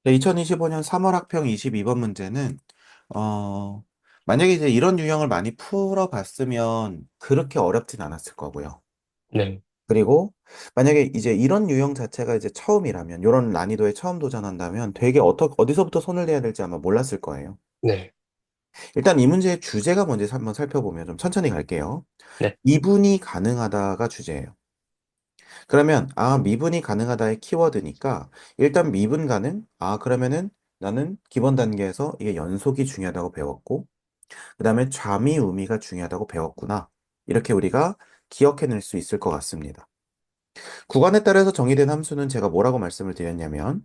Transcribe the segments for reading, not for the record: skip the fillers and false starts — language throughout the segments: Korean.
네, 2025년 3월 학평 22번 문제는, 어, 만약에 이제 이런 유형을 많이 풀어봤으면 그렇게 어렵진 않았을 거고요. 네, 그리고 만약에 이제 이런 유형 자체가 이제 처음이라면, 이런 난이도에 처음 도전한다면 되게 어디서부터 손을 대야 될지 아마 몰랐을 거예요. 네, 일단 이 문제의 주제가 뭔지 한번 살펴보면 좀 천천히 갈게요. 네, 미분이 가능하다가 주제예요. 그러면, 미분이 가능하다의 키워드니까, 일단 미분 가능? 그러면은 나는 기본 단계에서 이게 연속이 중요하다고 배웠고, 그 다음에 좌미, 우미가 중요하다고 배웠구나. 이렇게 우리가 기억해낼 수 있을 것 같습니다. 구간에 따라서 정의된 함수는 제가 뭐라고 말씀을 드렸냐면,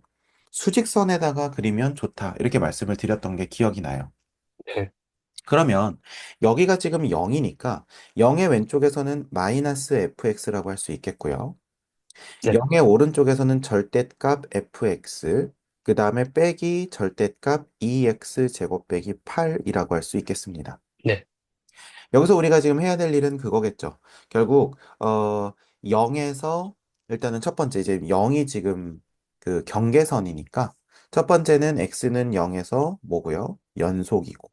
수직선에다가 그리면 좋다. 이렇게 말씀을 드렸던 게 기억이 나요. 네, 그러면 여기가 지금 0이니까 0의 왼쪽에서는 마이너스 fx라고 할 수 있겠고요. 네, 0의 오른쪽에서는 절대값 fx, 그 다음에 빼기 절대값 2x 제곱 빼기 8이라고 할 수 있겠습니다. 네, 여기서 우리가 지금 해야 될 일은 그거겠죠. 결국 0에서 일단은 첫 번째 이제 0이 지금 그 경계선이니까 첫 번째는 x는 0에서 뭐고요? 연속이고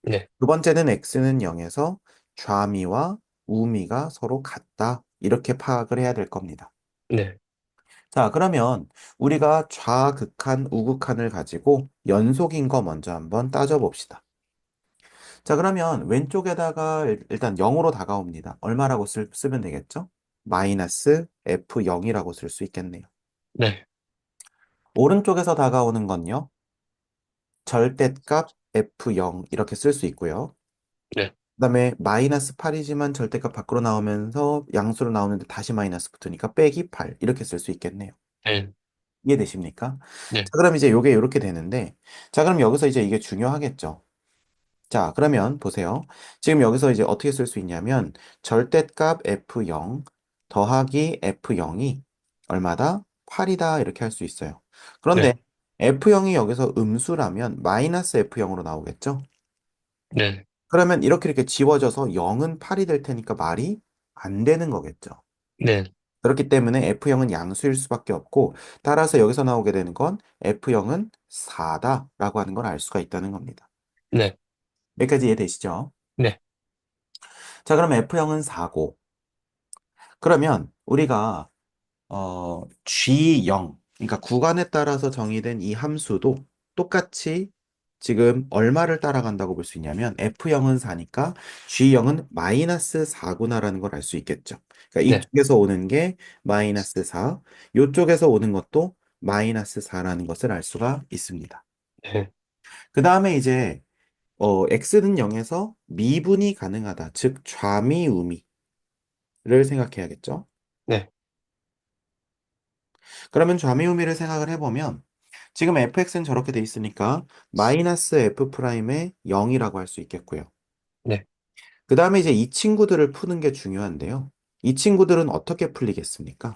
네, 두 번째는 x는 0에서 좌미와 우미가 서로 같다. 이렇게 파악을 해야 될 겁니다. 네, 자, 그러면 우리가 좌극한, 우극한을 가지고 연속인 거 먼저 한번 따져봅시다. 자, 그러면 왼쪽에다가 일단 0으로 다가옵니다. 얼마라고 쓰면 되겠죠? 마이너스 F0이라고 쓸 수 있겠네요. 네, 오른쪽에서 다가오는 건요. 절대값 F0 이렇게 쓸 수 있고요. 네, 그다음에 마이너스 8이지만 절대값 밖으로 나오면서 양수로 나오는데 다시 마이너스 붙으니까 빼기 8 이렇게 쓸 수 있겠네요. 네, 이해되십니까? 자, 네, 그럼 이제 요게 이렇게 되는데, 자, 그럼 여기서 이제 이게 중요하겠죠. 자, 그러면 보세요. 지금 여기서 이제 어떻게 쓸 수 있냐면, 절대값 F0 더하기 F0이 얼마다? 8이다. 이렇게 할 수 있어요. 그런데 네, F0이 여기서 음수라면 마이너스 F0으로 나오겠죠? 네, 그러면 이렇게 지워져서 0은 8이 될 테니까 말이 안 되는 거겠죠. 네, 그렇기 때문에 F형은 양수일 수밖에 없고, 따라서 여기서 나오게 되는 건 F형은 4다라고 하는 걸 알 수가 있다는 겁니다. 네, 여기까지 이해되시죠? 네, 자, 그럼 F형은 4고, 그러면 우리가 G0, 그러니까 구간에 따라서 정의된 이 함수도 똑같이 지금 얼마를 따라간다고 볼 수 있냐면 F형은 4니까 G형은 마이너스 4구나라는 걸 알 수 있겠죠. 그러니까 네, 이쪽에서 오는 게 마이너스 4, 이쪽에서 오는 것도 마이너스 4라는 것을 알 수가 있습니다. 네, 그 다음에 이제 X는 0에서 미분이 가능하다. 즉 좌미우미를 생각해야겠죠. 네, 그러면 좌미우미를 생각을 해보면 지금 fx는 저렇게 돼 있으니까 마이너스 f 프라임의 0이라고 할 수 있겠고요. 네. 그 다음에 이제 이 친구들을 푸는 게 중요한데요. 이 친구들은 어떻게 풀리겠습니까?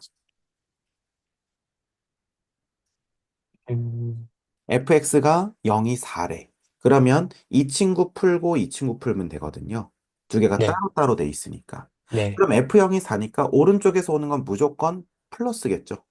음, fx가 0이 4래. 그러면 이 친구 풀고 이 친구 풀면 되거든요. 두 개가 네, 따로따로 돼 있으니까. 네, 그럼 f0이 4니까 오른쪽에서 오는 건 무조건 플러스겠죠.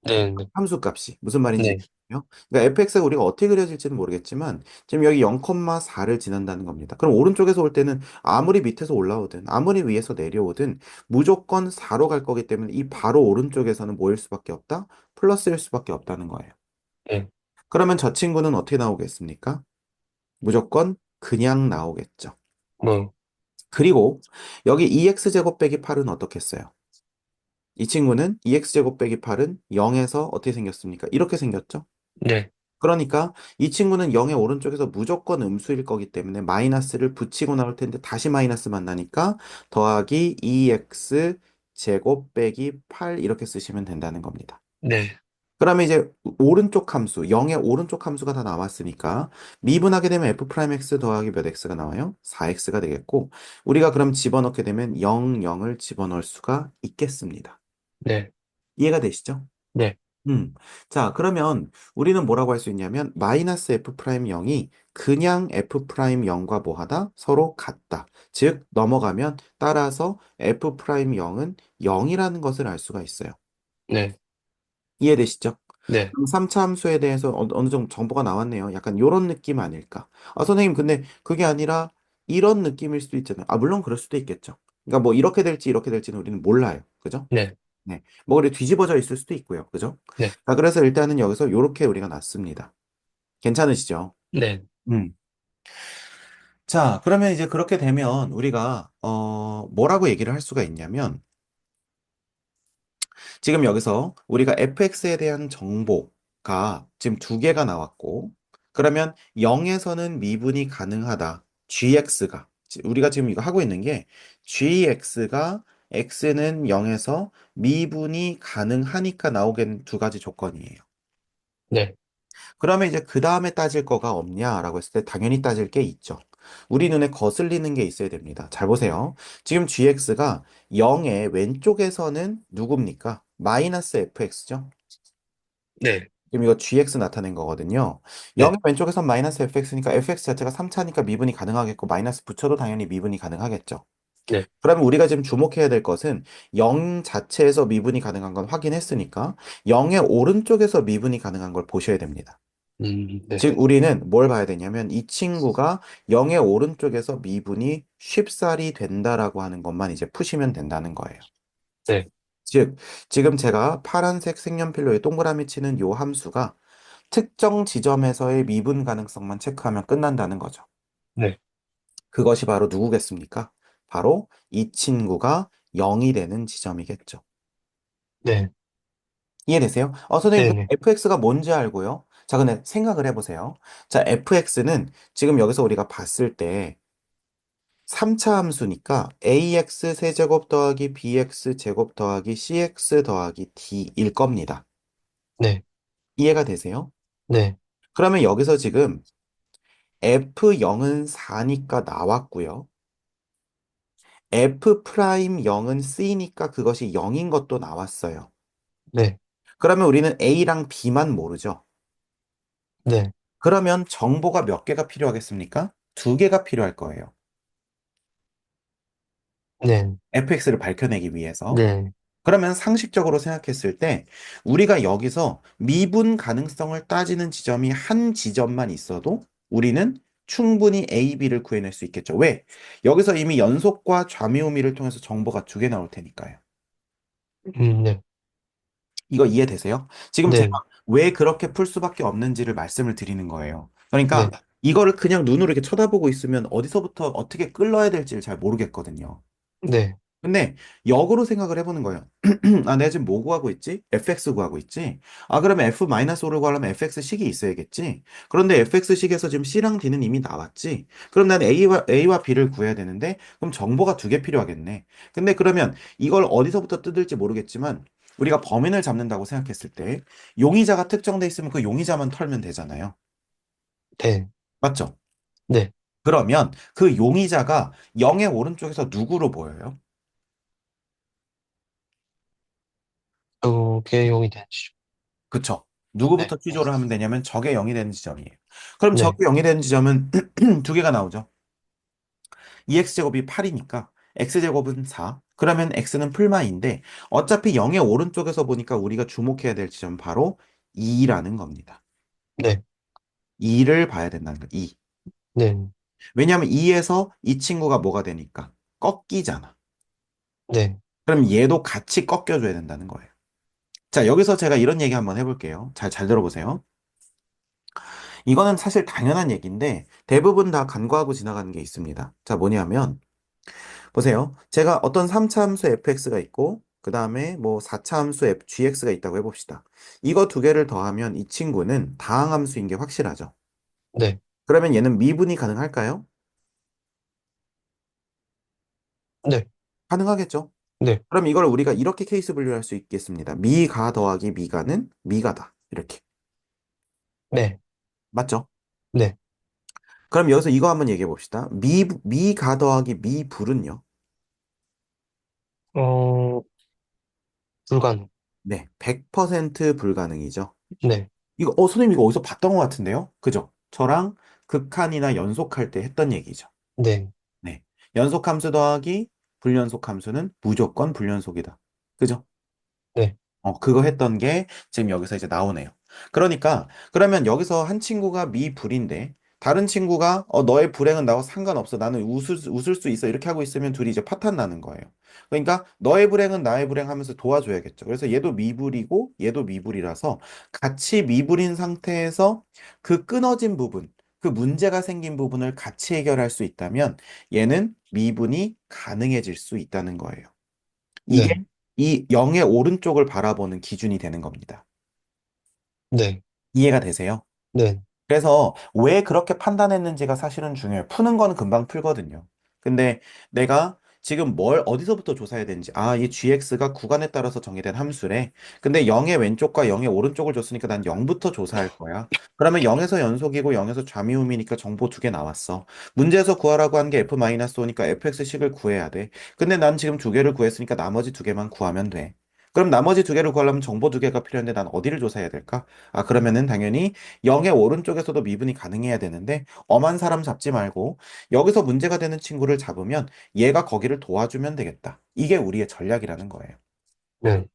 네, 네, 함수값이 무슨 말인지 네, 이해요? 그러니까 fx가 우리가 어떻게 그려질지는 모르겠지만 지금 여기 0,4를 지난다는 겁니다. 그럼 오른쪽에서 올 때는 아무리 밑에서 올라오든 아무리 위에서 내려오든 무조건 4로 갈 거기 때문에 이 바로 오른쪽에서는 뭐일 수밖에 없다? 플러스일 수밖에 없다는 거예요. 네, 그러면 저 친구는 어떻게 나오겠습니까? 무조건 그냥 나오겠죠. 네, 그리고 여기 2x제곱 빼기 8은 어떻겠어요? 이 친구는 2x제곱 빼기 8은 0에서 어떻게 생겼습니까? 이렇게 생겼죠? 네, 그러니까 이 친구는 0의 오른쪽에서 무조건 음수일 거기 때문에 마이너스를 붙이고 나올 텐데 다시 마이너스 만나니까 더하기 2x 제곱 빼기 8 이렇게 쓰시면 된다는 겁니다. 네, 그러면 이제 오른쪽 함수, 0의 오른쪽 함수가 다 남았으니까 미분하게 되면 f 프라임 x 더하기 몇 x가 나와요? 4x가 되겠고 우리가 그럼 집어넣게 되면 0, 0을 집어넣을 수가 있겠습니다. 네, 이해가 되시죠? 네, 음. 자, 그러면 우리는 뭐라고 할 수 있냐면 마이너스 f 프라임 0이 그냥 f 프라임 0과 뭐하다? 서로 같다. 즉 넘어가면 따라서 f 프라임 0은 0이라는 것을 알 수가 있어요. 네, 이해되시죠? 네, 그럼 3차 함수에 대해서 어느 정도 정보가 나왔네요. 약간 요런 느낌 아닐까? 아, 선생님, 근데 그게 아니라 이런 느낌일 수도 있잖아요. 아, 물론 그럴 수도 있겠죠. 그러니까 뭐 이렇게 될지 이렇게 될지는 우리는 몰라요. 그죠? 네, 네. 뭐 그래 뒤집어져 있을 수도 있고요. 그죠? 네, 자, 그래서 일단은 여기서 요렇게 우리가 놨습니다. 괜찮으시죠? 네, 음. 자, 그러면 이제 그렇게 되면 우리가 뭐라고 얘기를 할 수가 있냐면 지금 여기서 우리가 fx에 대한 정보가 지금 두 개가 나왔고 그러면 0에서는 미분이 가능하다. gx가 우리가 지금 이거 하고 있는 게 gx가 x는 0에서 미분이 가능하니까 나오게 된 두 가지 조건이에요. 네, 그러면 이제 그 다음에 따질 거가 없냐라고 했을 때 당연히 따질 게 있죠. 우리 눈에 거슬리는 게 있어야 됩니다. 잘 보세요. 지금 gx가 0의 왼쪽에서는 누굽니까? 마이너스 fx죠. 네, 지금 이거 gx 나타낸 거거든요. 0의 네, 왼쪽에선 마이너스 fx니까 fx 자체가 3차니까 미분이 가능하겠고 마이너스 붙여도 당연히 미분이 가능하겠죠. 네, 그러면 우리가 지금 주목해야 될 것은 0 자체에서 미분이 가능한 건 확인했으니까 0의 오른쪽에서 미분이 가능한 걸 보셔야 됩니다. 네, 즉, 우리는 뭘 봐야 되냐면 이 친구가 0의 오른쪽에서 미분이 쉽사리 된다라고 하는 것만 이제 푸시면 된다는 거예요. 네, 즉, 지금 제가 파란색 색연필로 이 동그라미 치는 요 함수가 특정 지점에서의 미분 가능성만 체크하면 끝난다는 거죠. 네, 그것이 바로 누구겠습니까? 바로 이 친구가 0이 되는 지점이겠죠. 네, 이해되세요? 선생님, 네, 그 네, fx가 뭔지 알고요? 자, 근데 생각을 해보세요. 자, fx는 지금 여기서 우리가 봤을 때 3차 함수니까 ax 세제곱 더하기 bx 제곱 더하기 cx 더하기 d일 겁니다. 네, 이해가 되세요? 네, 그러면 여기서 지금 f0은 4니까 나왔고요. f 프라임 0은 c니까 그것이 0인 것도 나왔어요. 네, 그러면 우리는 a랑 b만 모르죠. 네, 그러면 정보가 몇 개가 필요하겠습니까? 두 개가 필요할 거예요. 네, fx를 밝혀내기 위해서. 네, 그러면 상식적으로 생각했을 때 우리가 여기서 미분 가능성을 따지는 지점이 한 지점만 있어도 우리는 충분히 A, B를 구해낼 수 있겠죠. 왜? 여기서 이미 연속과 좌미우미를 통해서 정보가 두 개 나올 테니까요. 네, 이거 이해되세요? 지금 제가 네, 왜 그렇게 풀 수밖에 없는지를 말씀을 드리는 거예요. 그러니까 네, 이거를 그냥 눈으로 이렇게 쳐다보고 있으면 어디서부터 어떻게 끌러야 될지를 잘 모르겠거든요. 네, 근데 역으로 생각을 해보는 거예요. 아, 내가 지금 뭐 구하고 있지? fx 구하고 있지? 아, 그러면 f-5를 구하려면 fx식이 있어야겠지? 그런데 fx식에서 지금 c랑 d는 이미 나왔지? 그럼 난 a와 b를 구해야 되는데, 그럼 정보가 두 개 필요하겠네. 근데 그러면 이걸 어디서부터 뜯을지 모르겠지만, 우리가 범인을 잡는다고 생각했을 때, 용의자가 특정돼 있으면 그 용의자만 털면 되잖아요. 네, 맞죠? 네. 그러면 그 용의자가 0의 오른쪽에서 누구로 보여요? 그게 용이 되죠. 그쵸. 네, 누구부터 네, 취조를 하면 되냐면 적의 0이 되는 지점이에요. 그럼 네, 적의 0이 되는 지점은 두 개가 나오죠. 2x제곱이 8이니까 x제곱은 4. 그러면 x는 풀마인데 어차피 0의 오른쪽에서 보니까 우리가 주목해야 될 지점은 바로 2라는 겁니다. 네, 2를 봐야 된다는 거예요. 2. 네, 왜냐하면 2에서 이 친구가 뭐가 되니까 꺾이잖아. 네, 그럼 얘도 같이 꺾여줘야 된다는 거예요. 자, 여기서 제가 이런 얘기 한번 해볼게요. 잘 들어보세요. 이거는 사실 당연한 얘기인데 대부분 다 간과하고 지나가는 게 있습니다. 자, 뭐냐면 보세요. 제가 어떤 3차 함수 fx가 있고 그 다음에 뭐 4차 함수 gx가 있다고 해봅시다. 이거 두 개를 더하면 이 친구는 다항함수인 게 확실하죠. 네, 그러면 얘는 미분이 가능할까요? 네, 가능하겠죠. 네, 그럼 이걸 우리가 이렇게 케이스 분류할 수 있겠습니다. 미가 더하기 미가는 미가다. 이렇게. 네, 맞죠? 네. 그럼 여기서 이거 한번 얘기해 봅시다. 미가 더하기 미불은요? 어, 불가능. 네, 100% 불가능이죠. 네, 이거, 선생님 이거 어디서 봤던 것 같은데요? 그죠? 저랑 극한이나 연속할 때 했던 얘기죠. 네, 네. 연속함수 더하기 불연속함수는 무조건 불연속이다. 그죠? 네, 그거 했던 게 지금 여기서 이제 나오네요. 그러니까, 그러면 여기서 한 친구가 미불인데, 다른 친구가, 너의 불행은 나와 상관없어. 나는 웃을 수 있어. 이렇게 하고 있으면 둘이 이제 파탄 나는 거예요. 그러니까, 너의 불행은 나의 불행 하면서 도와줘야겠죠. 그래서 얘도 미불이고, 얘도 미불이라서, 같이 미불인 상태에서 그 끊어진 부분, 그 문제가 생긴 부분을 같이 해결할 수 있다면, 얘는 미분이 가능해질 수 있다는 거예요. 이게 네, 이 0의 오른쪽을 바라보는 기준이 되는 겁니다. 네, 이해가 되세요? 네, 그래서 왜 그렇게 판단했는지가 사실은 중요해요. 푸는 거는 금방 풀거든요. 근데 내가 지금 뭘 어디서부터 조사해야 되는지, 이 gx가 구간에 따라서 정의된 함수래. 근데 0의 왼쪽과 0의 오른쪽을 줬으니까 난 0부터 조사할 거야. 그러면 0에서 연속이고 0에서 좌미음이니까 정보 두 개 나왔어. 문제에서 구하라고 한 게 f-5니까 fx식을 구해야 돼. 근데 난 지금 두 개를 구했으니까 나머지 두 개만 구하면 돼. 그럼 나머지 두 개를 구하려면 정보 두 개가 필요한데 난 어디를 조사해야 될까? 그러면은 당연히 0의 오른쪽에서도 미분이 가능해야 되는데 엄한 사람 잡지 말고 여기서 문제가 되는 친구를 잡으면 얘가 거기를 도와주면 되겠다. 이게 우리의 전략이라는 거예요. 네,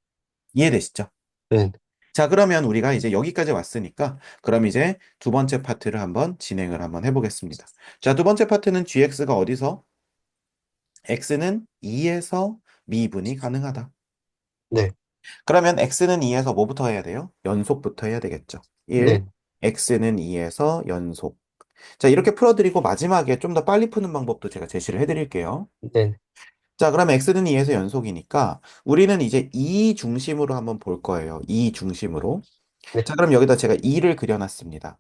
이해되시죠? 네, 자, 그러면 우리가 이제 여기까지 왔으니까 그럼 이제 두 번째 파트를 한번 진행을 한번 해보겠습니다. 자, 두 번째 파트는 gx가 어디서? x는 2에서 미분이 가능하다. 네, 그러면 x는 2에서 뭐부터 해야 돼요? 연속부터 해야 되겠죠. 1, 네, x는 2에서 연속. 자, 이렇게 풀어드리고 마지막에 좀 더 빨리 푸는 방법도 제가 제시를 해드릴게요. 네, 자, 그럼 x는 2에서 연속이니까 우리는 이제 2 중심으로 한번 볼 거예요. 2 중심으로. 네, 자, 그럼 여기다 제가 2를 그려놨습니다.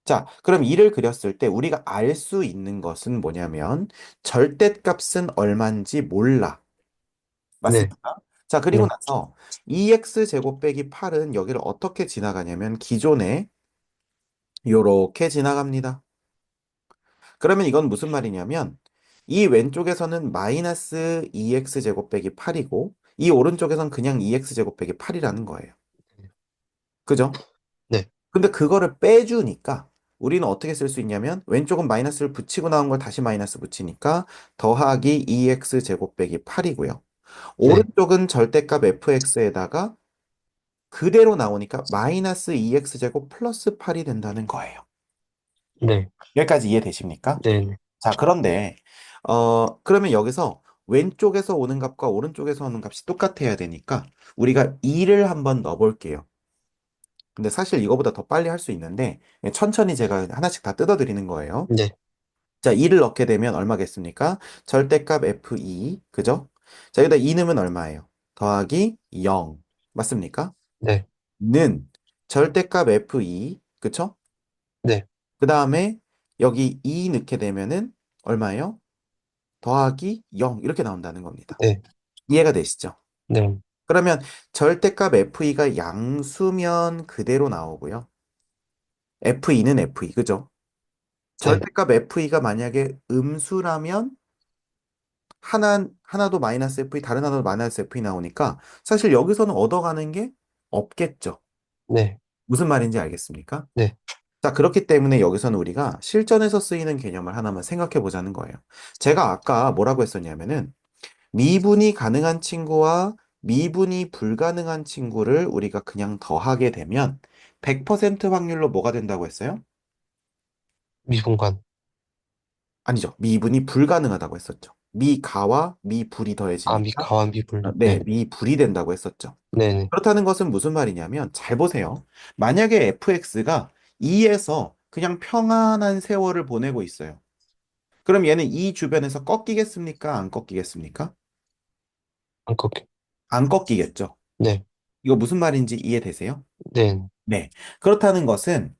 자, 그럼 2를 그렸을 때 우리가 알 수 있는 것은 뭐냐면 절대값은 얼마인지 몰라. 네, 맞습니까? 자, 그리고 네, 나서 2x 제곱 빼기 8은 여기를 어떻게 지나가냐면 기존에 요렇게 지나갑니다. 그러면 이건 무슨 말이냐면 이 왼쪽에서는 마이너스 2x 제곱 빼기 8이고 이 오른쪽에선 그냥 2x 제곱 빼기 8이라는 거예요. 그죠? 네, 근데 그거를 빼주니까 우리는 어떻게 쓸 수 있냐면 왼쪽은 마이너스를 붙이고 나온 걸 다시 마이너스 붙이니까 더하기 2x 제곱 빼기 8이고요. 네, 오른쪽은 절대값 fx에다가 그대로 나오니까 마이너스 2x 제곱 플러스 8이 된다는 거예요. 네, 여기까지 이해되십니까? 네, 자, 그런데, 그러면 여기서 왼쪽에서 오는 값과 오른쪽에서 오는 값이 똑같아야 되니까 우리가 2를 한번 넣어볼게요. 근데 사실 이거보다 더 빨리 할 수 있는데 천천히 제가 하나씩 다 뜯어드리는 거예요. 네, 자, 2를 넣게 되면 얼마겠습니까? 절대값 F2, 그죠? 자, 여기다 2 넣으면 얼마예요? 더하기 0. 맞습니까? 네, 는 절대값 F2, 그쵸? 네, 그 다음에 여기 2 넣게 되면은 얼마예요? 더하기 0 이렇게 나온다는 겁니다. 네, 이해가 되시죠? 네, 그러면 절대값 F2가 양수면 그대로 나오고요. F2는 F2, 그죠? 네, 절대값 F2가 만약에 음수라면 하나도 마이너스 F2, 다른 하나도 마이너스 F2 나오니까 사실 여기서는 얻어가는 게 없겠죠. 네, 무슨 말인지 알겠습니까? 네, 자, 그렇기 때문에 여기서는 우리가 실전에서 쓰이는 개념을 하나만 생각해 보자는 거예요. 제가 아까 뭐라고 했었냐면은 미분이 가능한 친구와 미분이 불가능한 친구를 우리가 그냥 더하게 되면 100% 확률로 뭐가 된다고 했어요? 미분간. 아니죠. 미분이 불가능하다고 했었죠. 미가와 미불이 아, 더해지니까 미가와 미분. 네, 네, 미불이 된다고 했었죠. 네, 네, 그렇다는 것은 무슨 말이냐면 잘 보세요. 만약에 fx가 2에서 그냥 평안한 세월을 보내고 있어요. 그럼 얘는 이 주변에서 꺾이겠습니까? 안 꺾이겠습니까? 안 꺾여. 안 꺾이겠죠. 네, 이거 무슨 말인지 이해되세요? 네, 네. 그렇다는 것은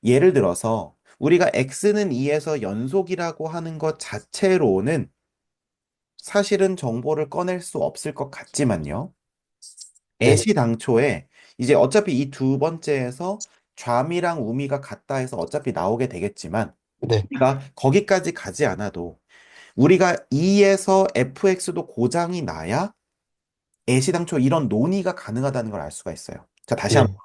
예를 들어서 우리가 x는 2에서 연속이라고 하는 것 자체로는 사실은 정보를 꺼낼 수 없을 것 같지만요. 네, 애시당초에 이제 어차피 이 두 번째에서 좌미랑 우미가 같다 해서 어차피 나오게 되겠지만 네, 우리가 거기까지 가지 않아도 우리가 2에서 fx도 고장이 나야 애시당초 이런 논의가 가능하다는 걸 알 수가 있어요. 자, 다시 한번. 네,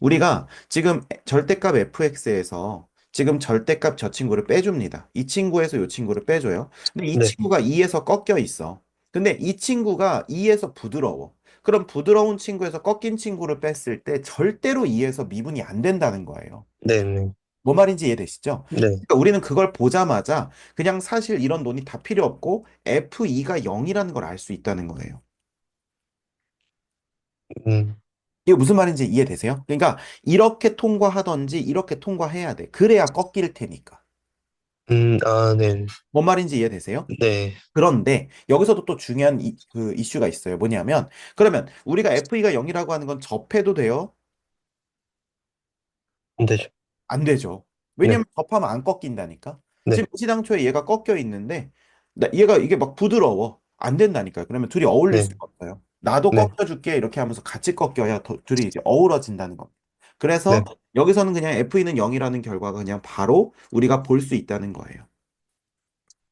우리가 지금 절대값 fx에서 지금 절대값 저 친구를 빼줍니다. 이 친구에서 이 친구를 빼줘요. 근데 이 네, 친구가 2에서 꺾여 있어. 근데 이 친구가 2에서 부드러워. 그럼 부드러운 친구에서 꺾인 친구를 뺐을 때 절대로 2에서 미분이 안 된다는 거예요. 네네. 뭐 말인지 이해되시죠? 네. 그러니까 우리는 그걸 보자마자 그냥 사실 이런 논이 다 필요 없고 F2가 0이라는 걸 알 수 있다는 거예요. 음, 이게 무슨 말인지 이해되세요? 그러니까 이렇게 통과하던지 이렇게 통과해야 돼. 그래야 꺾일 테니까. 아, 네. 뭔 말인지 이해되세요? 네. 그런데 여기서도 또 중요한 그 이슈가 있어요. 뭐냐면 그러면 우리가 FE가 0이라고 하는 건 접해도 돼요? 안 되죠. 안 되죠. 네. 왜냐면 접하면 안 꺾인다니까. 지금 네. 시당초에 얘가 꺾여 있는데 얘가 이게 막 부드러워. 안 된다니까요. 그러면 둘이 어울릴 네. 수가 없어요. 나도 네. 꺾여줄게 이렇게 하면서 같이 꺾여야 둘이 이제 어우러진다는 겁니다. 그래서 네. 여기서는 그냥 FE는 0이라는 결과가 그냥 바로 우리가 볼 수 있다는 거예요.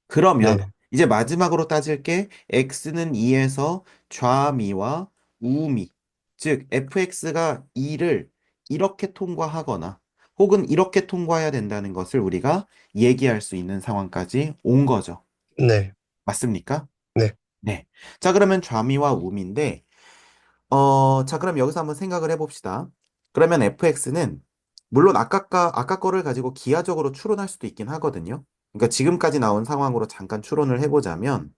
그러면 네. 이제 마지막으로 따질 게 x는 2에서 좌미와 우미, 즉 fx가 2를 이렇게 통과하거나 혹은 이렇게 통과해야 된다는 것을 우리가 얘기할 수 있는 상황까지 온 거죠. 네. 맞습니까? 네. 네. 자, 그러면 좌미와 우미인데, 자, 그럼 여기서 한번 생각을 해봅시다. 그러면 fx는 물론 아까 거를 가지고 기하적으로 추론할 수도 있긴 하거든요. 그러니까 지금까지 나온 상황으로 잠깐 추론을 해보자면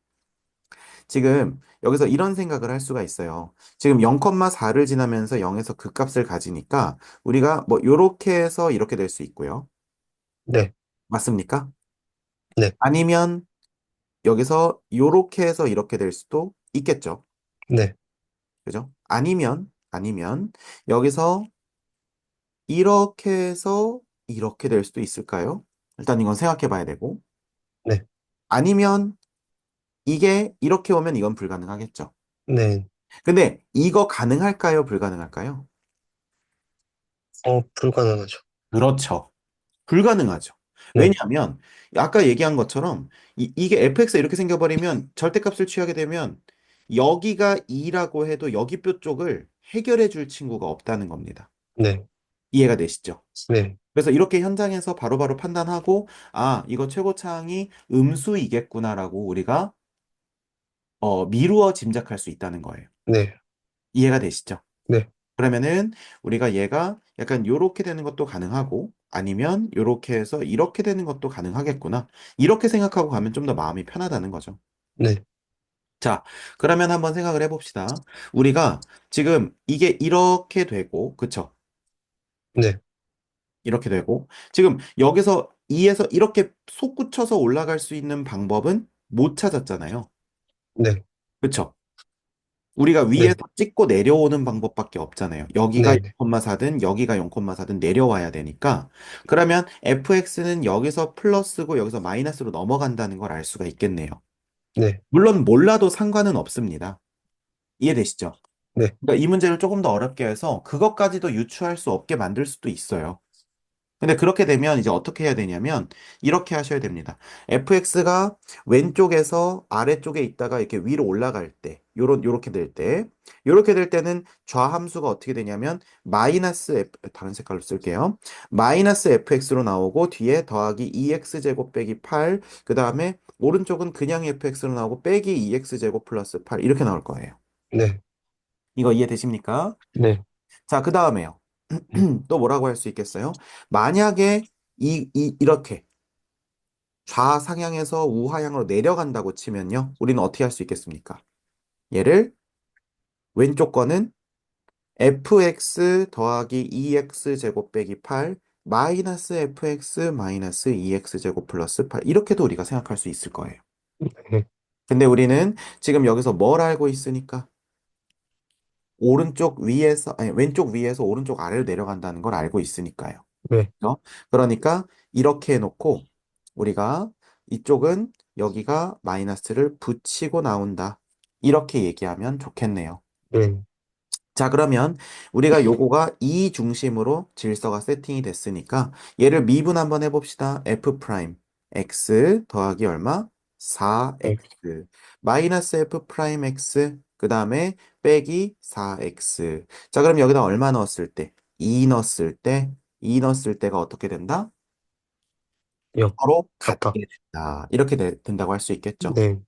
지금 여기서 이런 생각을 할 수가 있어요. 지금 0,4를 지나면서 0에서 극값을 가지니까 우리가 뭐 요렇게 해서 이렇게 될 수 있고요. 네. 맞습니까? 네. 아니면 여기서 요렇게 해서 이렇게 될 수도 있겠죠. 네. 그죠? 아니면 여기서 이렇게 해서 이렇게 될 수도 있을까요? 일단 이건 생각해 봐야 되고. 네. 아니면 이게 이렇게 오면 이건 불가능하겠죠. 네. 근데 이거 가능할까요? 불가능할까요? 불가능하죠. 그렇죠. 불가능하죠. 네. 왜냐하면 아까 얘기한 것처럼 이게 fx가 이렇게 생겨버리면 절대값을 취하게 되면 여기가 2라고 해도 여기 뼈 쪽을 해결해 줄 친구가 없다는 겁니다. 네. 이해가 되시죠? 네. 그래서 이렇게 현장에서 바로바로 판단하고 아, 이거 최고차항이 음수이겠구나라고 우리가 미루어 짐작할 수 있다는 거예요. 네. 이해가 되시죠? 네. 그러면은 우리가 얘가 약간 요렇게 되는 것도 가능하고 아니면 요렇게 해서 이렇게 되는 것도 가능하겠구나. 이렇게 생각하고 가면 좀 더 마음이 편하다는 거죠. 네. 자, 그러면 한번 생각을 해봅시다. 우리가 지금 이게 이렇게 되고, 그쵸? 네. 이렇게 되고, 지금 여기서 2에서 이렇게 솟구쳐서 올라갈 수 있는 방법은 못 찾았잖아요. 네. 그쵸? 우리가 네. 위에서 찍고 내려오는 방법밖에 없잖아요. 여기가 네. 0,4든 여기가 0,4든 내려와야 되니까. 그러면 fx는 여기서 플러스고 여기서 마이너스로 넘어간다는 걸 알 수가 있겠네요. 네. 물론 몰라도 상관은 없습니다. 이해되시죠? 네. 그러니까 이 문제를 조금 더 어렵게 해서 그것까지도 유추할 수 없게 만들 수도 있어요. 근데 그렇게 되면 이제 어떻게 해야 되냐면 이렇게 하셔야 됩니다. fx가 왼쪽에서 아래쪽에 있다가 이렇게 위로 올라갈 때, 요렇게 될 때, 요렇게 될 때는 좌함수가 어떻게 되냐면 마이너스 다른 색깔로 쓸게요. 마이너스 fx로 나오고 뒤에 더하기 2x 제곱 빼기 8, 그 다음에 오른쪽은 그냥 fx로 나오고 빼기 2x 제곱 플러스 8 이렇게 나올 거예요. 네. 이거 이해되십니까? 네. 자, 그 다음에요. 또 뭐라고 할 수 있겠어요? 만약에 이렇게 좌상향에서 우하향으로 내려간다고 치면요. 우리는 어떻게 할 수 있겠습니까? 얘를 왼쪽 거는 fx 더하기 2x 제곱 빼기 8 마이너스 fx 마이너스 2x 제곱 플러스 8 이렇게도 우리가 생각할 수 있을 거예요. 네. 근데 우리는 지금 여기서 뭘 알고 있으니까 오른쪽 위에서 아니 왼쪽 위에서 오른쪽 아래로 내려간다는 걸 알고 있으니까요. 네. 그죠? 그러니까 이렇게 해놓고 우리가 이쪽은 여기가 마이너스를 붙이고 나온다. 이렇게 얘기하면 좋겠네요. 네. 자, 그러면 우리가 요거가 이 중심으로 질서가 세팅이 됐으니까 얘를 미분 한번 해봅시다. f 프라임 x 더하기 얼마? 네. 4x 마이너스 f 프라임 x 그 다음에 빼기 4x 자, 그럼 여기다 얼마 넣었을 때? 2 넣었을 때가 어떻게 된다? 영. 서로 같다. 같게 된다. 이렇게 된다고 할 수 있겠죠. 네.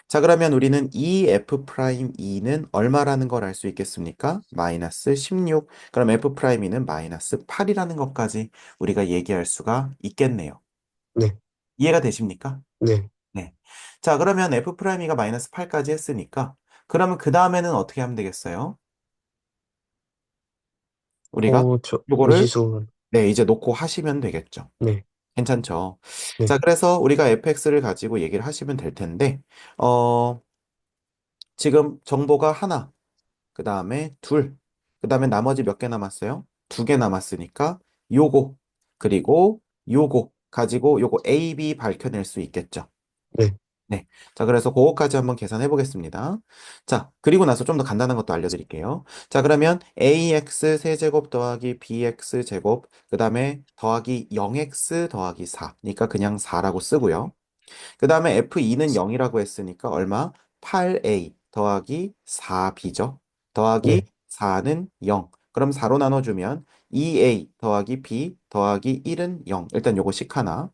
자, 그러면 우리는 이 f 프라임 2는 얼마라는 걸 알 수 있겠습니까? 마이너스 16. 그럼 f 프라임 2는 마이너스 8이라는 것까지 우리가 얘기할 수가 있겠네요. 네, 이해가 되십니까? 네. 네. 자, 그러면 f 프라임 2가 마이너스 8까지 했으니까 그러면 그 다음에는 어떻게 하면 되겠어요? 우리가 저, 요거를 미지수, 네, 이제 놓고 하시면 되겠죠. 네, 괜찮죠? 네, 자, 그래서 우리가 fx를 가지고 얘기를 하시면 될 텐데 어, 지금 정보가 하나, 그 다음에 둘, 그 다음에 나머지 몇 개 남았어요? 두 개 남았으니까 요거, 그리고 요거 가지고 요거 A, B 밝혀낼 수 있겠죠. 네, 네. 자, 그래서 그거까지 한번 계산해 보겠습니다. 자, 그리고 나서 좀 더 간단한 것도 알려드릴게요. 자, 그러면 AX 세제곱 더하기 BX 제곱, 그 다음에 더하기 0X 더하기 4. 그러니까 그냥 4라고 쓰고요. 그 다음에 F2는 0이라고 했으니까 얼마? 8A 더하기 4B죠. 더하기 네, 4는 0. 그럼 4로 나눠주면 2A 더하기 B 더하기 1은 0. 일단 요거씩 하나.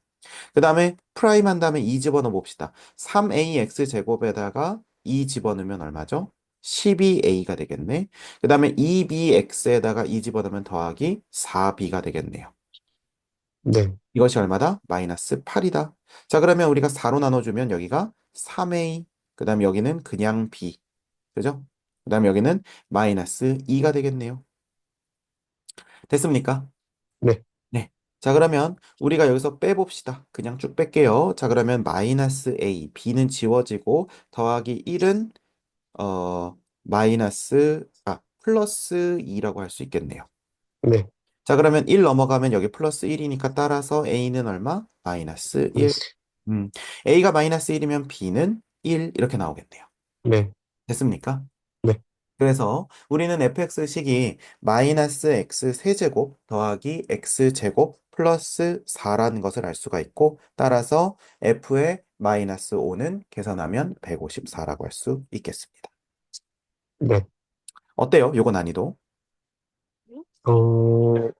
그 다음에 프라임 한 다음에 2 집어넣어 봅시다. 3AX 제곱에다가 2 집어넣으면 얼마죠? 12A가 되겠네. 그 다음에 2BX에다가 2 집어넣으면 더하기 4B가 되겠네요. 네, 이것이 얼마다? 마이너스 8이다. 자, 그러면 우리가 4로 나눠주면 여기가 3A, 그 다음에 여기는 그냥 B. 그죠? 그 다음에 여기는 마이너스 2가 되겠네요. 됐습니까? 네, 네. 자, 그러면 우리가 여기서 빼봅시다. 그냥 쭉 뺄게요. 자, 그러면 마이너스 A, B는 지워지고 더하기 1은 플러스 2라고 할 수 있겠네요. 네. 자, 그러면 1 넘어가면 여기 플러스 1이니까 따라서 A는 얼마? 마이너스 1. 나이스. A가 마이너스 1이면 B는 1 이렇게 나오겠네요. 네, 됐습니까? 네, 그래서 우리는 fx식이 마이너스 x 세제곱 더하기 x 제곱 플러스 4라는 것을 알 수가 있고 따라서 f의 마이너스 5는 계산하면 154라고 할 수 있겠습니다. 네. 어때요? 요거 난이도? 어,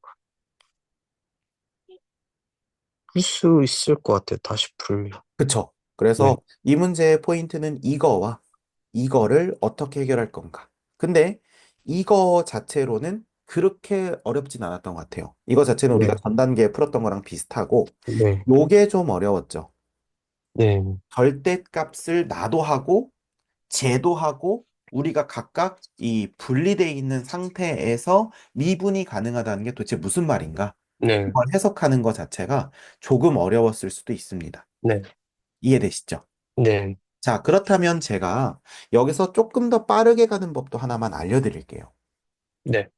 풀 수 있을 것 같아요. 다시 풀면. 그쵸? 네, 그래서 이 문제의 포인트는 이거와 이거를 어떻게 해결할 건가. 근데 이거 자체로는 그렇게 어렵진 않았던 것 같아요. 이거 자체는 우리가 네, 전 단계에 풀었던 거랑 비슷하고 네, 요게 좀 어려웠죠. 네, 절대값을 나도 하고 제도 하고 우리가 각각 이 분리되어 있는 상태에서 미분이 가능하다는 게 도대체 무슨 말인가? 네, 이걸 해석하는 것 자체가 조금 어려웠을 수도 있습니다. 네, 이해되시죠? 네, 자, 그렇다면 제가 여기서 조금 더 빠르게 가는 법도 하나만 알려드릴게요. 네,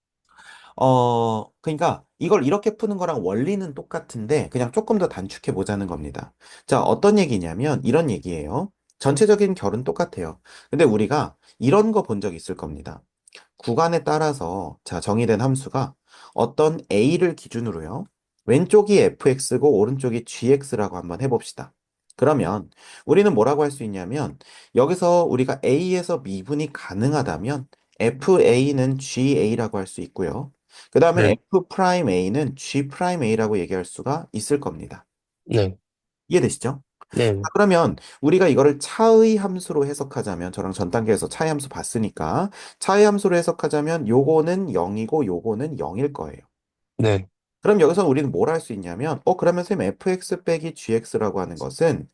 그러니까 이걸 이렇게 푸는 거랑 원리는 똑같은데 그냥 조금 더 단축해 보자는 겁니다. 자, 어떤 얘기냐면 이런 얘기예요. 전체적인 결은 똑같아요. 근데 우리가 이런 거 본 적 있을 겁니다. 구간에 따라서 자, 정의된 함수가 어떤 a를 기준으로요. 왼쪽이 fx고 오른쪽이 gx라고 한번 해봅시다. 그러면 우리는 뭐라고 할 수 있냐면 여기서 우리가 a에서 미분이 가능하다면 fa는 ga라고 할 수 있고요. 그 다음에 네, f 프라임 a는 g 프라임 a라고 얘기할 수가 있을 겁니다. 네, 이해되시죠? 네, 그러면 우리가 이거를 차의 함수로 해석하자면 저랑 전 단계에서 차의 함수 봤으니까 차의 함수로 해석하자면 요거는 0이고 요거는 0일 거예요. 네, 그럼 여기서 우리는 뭘 할 수 있냐면 그러면 선생님 fx 빼기 gx라고 하는 것은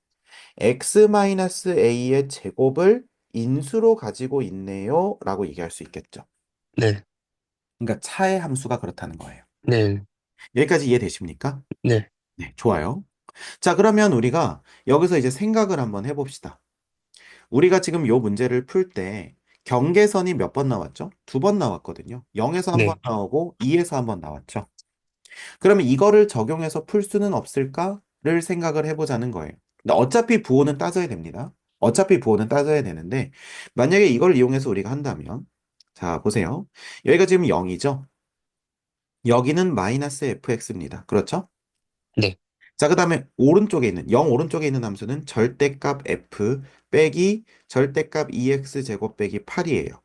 x-a의 제곱을 인수로 가지고 있네요 라고 얘기할 수 있겠죠. 네, 그러니까 차의 함수가 그렇다는 거예요. 네, 여기까지 이해되십니까? 네, 네, 좋아요. 자, 그러면 우리가 여기서 이제 생각을 한번 해봅시다. 우리가 지금 요 문제를 풀 때 경계선이 몇 번 나왔죠? 두 번 나왔거든요. 0에서 한 번 네, 나오고 2에서 한 번 나왔죠. 그러면 이거를 적용해서 풀 수는 없을까를 생각을 해보자는 거예요. 근데 어차피 부호는 따져야 됩니다. 어차피 부호는 따져야 되는데 만약에 이걸 이용해서 우리가 한다면 자, 보세요. 여기가 지금 0이죠? 여기는 마이너스 fx입니다. 그렇죠? 네, 자, 그 다음에 오른쪽에 있는 0 오른쪽에 있는 함수는 절대값 f 빼기 절대값 2x 제곱 빼기 8이에요.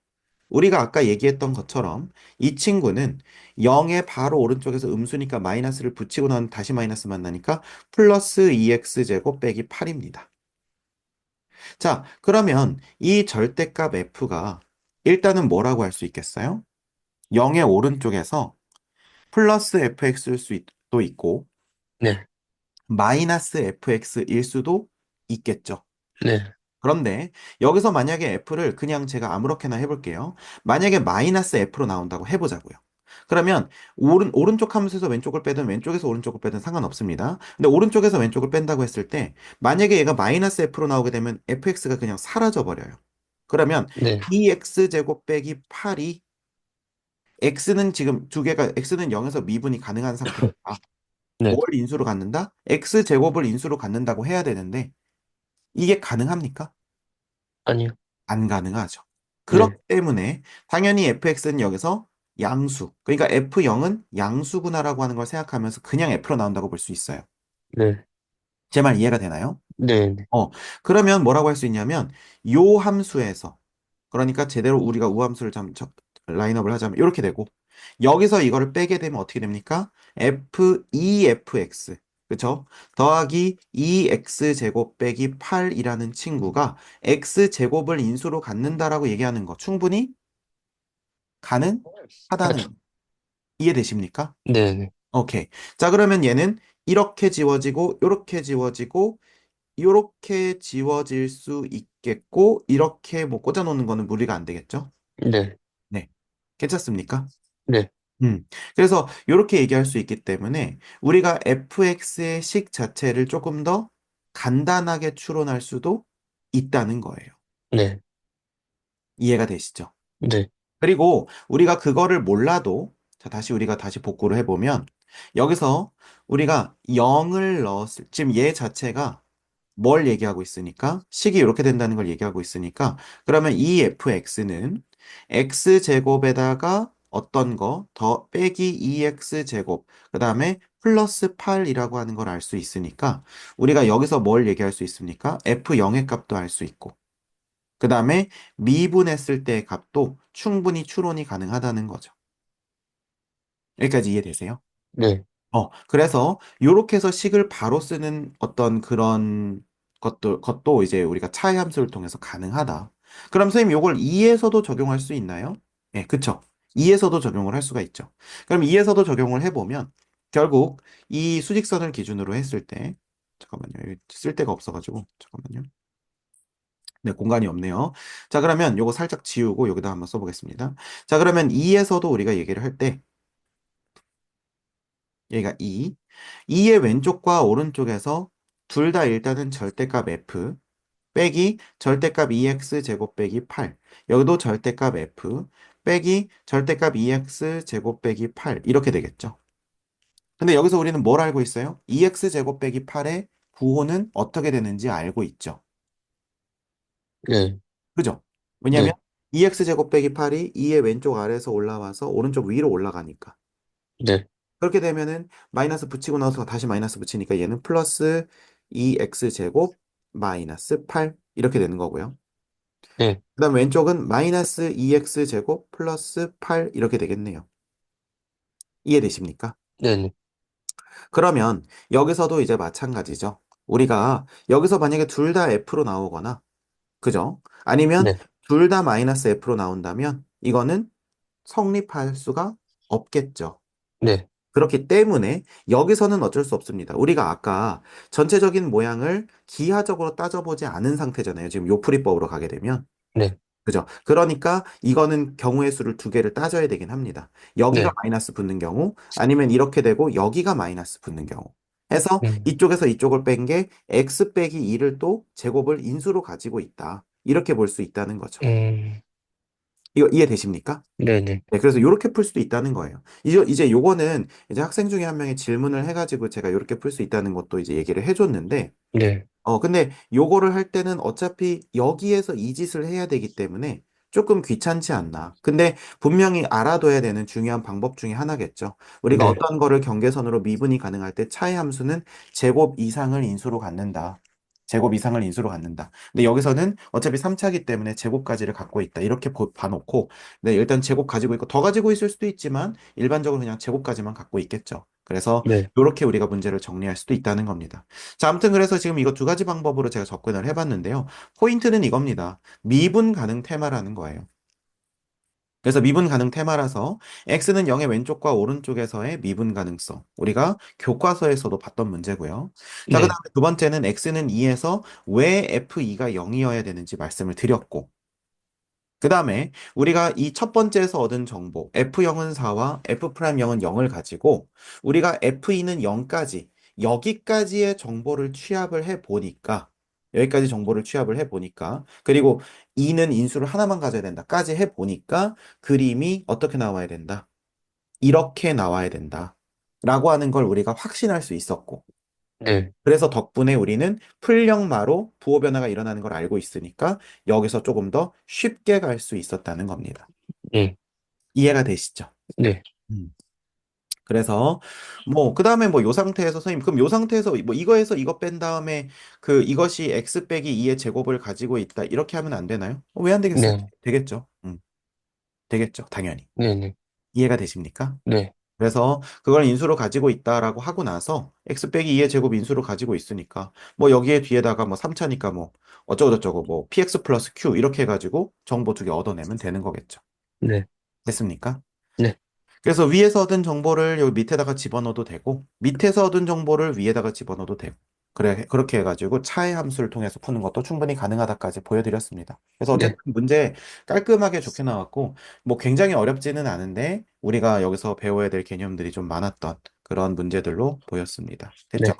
우리가 아까 얘기했던 것처럼 이 친구는 0의 바로 오른쪽에서 음수니까 마이너스를 붙이고 나면 다시 마이너스 만나니까 플러스 2x 제곱 빼기 8입니다. 자, 그러면 이 절대값 f가 일단은 뭐라고 할 수 있겠어요? 0의 오른쪽에서 플러스 fx일 수도 있고, 네, 마이너스 fx일 수도 있겠죠. 네, 그런데 여기서 만약에 f를 그냥 제가 아무렇게나 해볼게요. 만약에 마이너스 f로 나온다고 해보자고요. 그러면 오른쪽 함수에서 왼쪽을 빼든 왼쪽에서 오른쪽을 빼든 상관없습니다. 근데 오른쪽에서 왼쪽을 뺀다고 했을 때 만약에 얘가 마이너스 f로 나오게 되면 fx가 그냥 사라져 버려요. 그러면 네, 2x제곱 빼기 8이 x는 지금 두 개가 x는 0에서 미분이 가능한 상태니까 뭘 네, 인수로 갖는다? x제곱을 인수로 갖는다고 해야 되는데 이게 가능합니까? 아니요, 안 가능하죠. 그렇기 네, 때문에 당연히 fx는 여기서 양수, 그러니까 f0은 양수구나라고 하는 걸 생각하면서 그냥 f로 나온다고 볼 수 있어요. 네, 제 말 이해가 되나요? 네, 네, 어, 그러면 뭐라고 할 수 있냐면 요 함수에서 그러니까 제대로 우리가 우함수를 라인업을 하자면 이렇게 되고 여기서 이거를 빼게 되면 어떻게 됩니까? f2fx 그쵸? 더하기 2x 제곱 빼기 8이라는 친구가 x 제곱을 인수로 갖는다라고 얘기하는 거 충분히 가능하다는 하죠. 거 이해되십니까? 네, 네, 오케이. 자, 그러면 얘는 이렇게 지워지고 이렇게 지워지고 이렇게 지워질 수 있겠고 이렇게 뭐 꽂아놓는 거는 무리가 안 되겠죠? 네, 네. 괜찮습니까? 네, 음. 그래서 이렇게 얘기할 수 있기 때문에 우리가 fx의 식 자체를 조금 더 간단하게 추론할 수도 있다는 거예요. 네, 이해가 되시죠? 네, 그리고 우리가 그거를 몰라도 자, 다시 우리가 다시 복구를 해보면 여기서 우리가 0을 넣었을 지금 얘 자체가 뭘 얘기하고 있으니까 식이 이렇게 된다는 걸 얘기하고 있으니까 그러면 이 fx는 x제곱에다가 어떤 거 더 빼기 2x제곱 그 다음에 플러스 8이라고 하는 걸 알 수 있으니까 우리가 여기서 뭘 얘기할 수 있습니까? f0의 값도 알 수 있고 그 다음에 미분했을 때의 값도 충분히 추론이 가능하다는 거죠. 여기까지 이해되세요? 네, 그래서 요렇게 해서 식을 바로 쓰는 어떤 그런 것도 이제 우리가 차이 함수를 통해서 가능하다. 그럼 선생님 요걸 2에서도 적용할 수 있나요? 예, 그쵸. 2에서도 적용을 할 수가 있죠. 그럼 2에서도 적용을 해보면 결국 이 수직선을 기준으로 했을 때 잠깐만요. 여기 쓸 데가 없어가지고 잠깐만요. 네, 공간이 없네요. 자, 그러면 요거 살짝 지우고 여기다 한번 써보겠습니다. 자, 그러면 2에서도 우리가 얘기를 할 때 얘가 2. 2의 왼쪽과 오른쪽에서 둘 다 일단은 절대값 f 빼기 절대값 2x 제곱 빼기 8. 여기도 절대값 f 빼기 절대값 2x 제곱 빼기 8. 이렇게 되겠죠. 근데 여기서 우리는 뭘 알고 있어요? 2x 제곱 빼기 8의 부호는 어떻게 되는지 알고 있죠. 네, 그죠? 왜냐면 네, 2x 제곱 빼기 8이 2의 왼쪽 아래에서 올라와서 오른쪽 위로 올라가니까. 네, 그렇게 되면은 마이너스 붙이고 나서 다시 마이너스 붙이니까 얘는 플러스 2x 제곱 마이너스 8 이렇게 되는 거고요. 네, 그다음 왼쪽은 마이너스 2x 제곱 플러스 8 이렇게 되겠네요. 이해되십니까? 네, 네, 그러면 여기서도 이제 마찬가지죠. 우리가 여기서 만약에 둘 다 f로 나오거나 그죠? 아니면 네, 둘 다 마이너스 f로 나온다면 이거는 성립할 수가 없겠죠. 네, 그렇기 때문에 여기서는 어쩔 수 없습니다. 우리가 아까 전체적인 모양을 기하적으로 따져보지 않은 상태잖아요. 지금 요풀이법으로 가게 되면. 네, 그죠? 그러니까 이거는 경우의 수를 두 개를 따져야 되긴 합니다. 여기가 네, 마이너스 붙는 경우, 아니면 이렇게 되고 여기가 마이너스 붙는 경우. 해서 음, 이쪽에서 이쪽을 뺀 게 x 빼기 2를 또 제곱을 인수로 가지고 있다. 이렇게 볼 수 있다는 거죠. 음, 이거 이해되십니까? 네, 네, 네, 그래서 이렇게 풀 수도 있다는 거예요. 이제 요거는 이제 학생 중에 한 명이 질문을 해가지고 제가 이렇게 풀 수 있다는 것도 이제 얘기를 해줬는데, 네, 근데 요거를 할 때는 어차피 여기에서 이 짓을 해야 되기 때문에 조금 귀찮지 않나. 근데 분명히 알아둬야 되는 중요한 방법 중에 하나겠죠. 우리가 네, 어떤 거를 경계선으로 미분이 가능할 때 차이 함수는 제곱 이상을 인수로 갖는다. 제곱 이상을 인수로 갖는다. 근데 여기서는 어차피 3차기 때문에 제곱까지를 갖고 있다. 이렇게 봐놓고, 네, 일단 제곱 가지고 있고, 더 가지고 있을 수도 있지만, 일반적으로 그냥 제곱까지만 갖고 있겠죠. 그래서 네, 이렇게 우리가 문제를 정리할 수도 있다는 겁니다. 자, 아무튼 그래서 지금 이거 두 가지 방법으로 제가 접근을 해봤는데요. 포인트는 이겁니다. 미분 가능 테마라는 거예요. 그래서 미분 가능 테마라서 x는 0의 왼쪽과 오른쪽에서의 미분 가능성. 우리가 교과서에서도 봤던 문제고요. 자, 네, 그다음에 두 번째는 x는 2에서 왜 f2가 0이어야 되는지 말씀을 드렸고. 그다음에 우리가 이 첫 번째에서 얻은 정보 f0은 4와 f'0은 0을 가지고 우리가 f2는 0까지 여기까지의 정보를 취합을 해 보니까 여기까지 정보를 취합을 해 보니까 그리고 2는 인수를 하나만 가져야 된다까지 해 보니까 그림이 어떻게 나와야 된다. 이렇게 나와야 된다. 라고 하는 걸 우리가 확신할 수 있었고 네, 그래서 덕분에 우리는 풀영마로 부호 변화가 일어나는 걸 알고 있으니까 여기서 조금 더 쉽게 갈 수 있었다는 겁니다. 네, 이해가 되시죠? 네, 음. 그래서 뭐 그다음에 뭐 요 상태에서 선생님 그럼 요 상태에서 뭐 이거에서 이거 뺀 다음에 그 이것이 x 빼기 2의 제곱을 가지고 있다 이렇게 하면 안 되나요? 왜 안 되겠어요? 네, 되겠죠. 되겠죠. 당연히. 네, 네, 이해가 되십니까? 네, 그래서 그걸 인수로 가지고 있다라고 하고 나서 x 빼기 2의 제곱 인수로 가지고 있으니까 뭐 여기에 뒤에다가 뭐 3차니까 뭐 어쩌고저쩌고 뭐 px 플러스 q 이렇게 해가지고 정보 두 개 얻어내면 되는 거겠죠. 네, 됐습니까? 네, 그래서 위에서 얻은 정보를 여기 밑에다가 집어넣어도 되고 밑에서 얻은 정보를 위에다가 집어넣어도 되고 그래 그렇게 해가지고 차의 함수를 통해서 푸는 것도 충분히 가능하다까지 보여드렸습니다. 그래서 네, 어쨌든 문제 깔끔하게 좋게 나왔고 뭐 굉장히 어렵지는 않은데 우리가 여기서 배워야 될 개념들이 좀 많았던 그런 문제들로 보였습니다. 됐죠? 네.